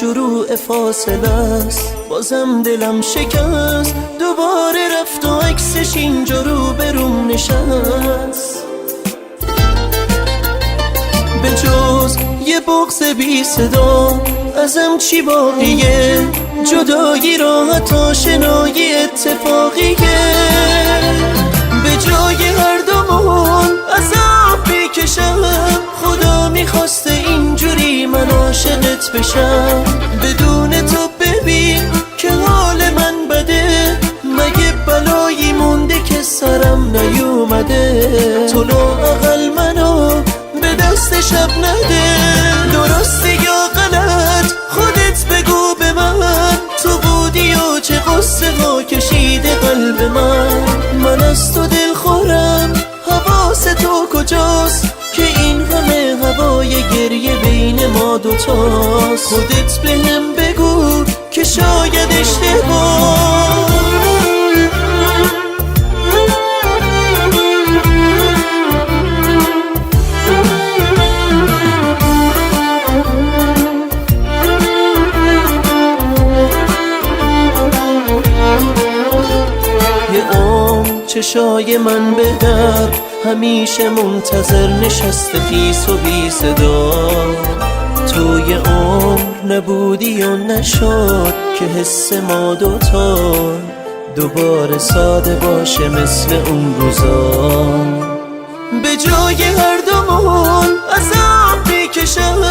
شروع فاصله است، بازم دلم شکست، دوباره رفت و عکسش اینجا رو بروم نشست. به جز یه بغض بی صدا ازم چی باقیه؟ جدایی راحت آشنایی اتفاقیه. به جای هر دومون عذاب بکشم، خدا میخواسته اینجوری من عاشقت بشم. بدون تو ببین که حال من بده، مگه بلایی مونده که سرم نیومده؟ تو لااقل منو به دست شب نده. درسته یا غلط خودت بگو به من، تو بودی و چه قصه ها کشیده قلب من از تو دل خورم، حواس تو کجاست که این همه هوای گریه بین ما دوتاست؟ خودت بهم بگو که شاید اشتباه. چشای من به در همیشه منتظر نشسته خیس و بی صدا. توی عمر نبودی و نشد که حس ما دوتا دوباره ساده باشه مثل اون روزا. به جای هر دومون عذاب بکشم،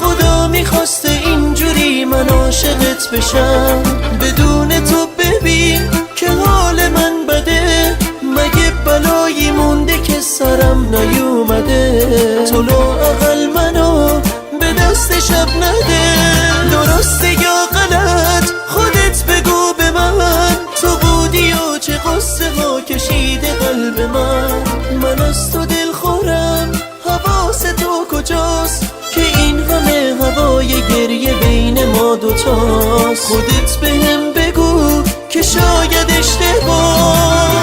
خدا میخواسته اینجوری من عاشقت بشم. بدون تو ببین که حال من بده، مگه بلایی مونده که سرم نیومده؟ تو لااقل منو به دست شب نده. درسته یا غلط خودت بگو به من، تو بودی و چه قصه ها کشیده قلب من از تو دل خورم، حواس تو کجاست که این همه هوای گریه بین ما دوتاست؟ خودت بهم بگو که شاید اشتباه.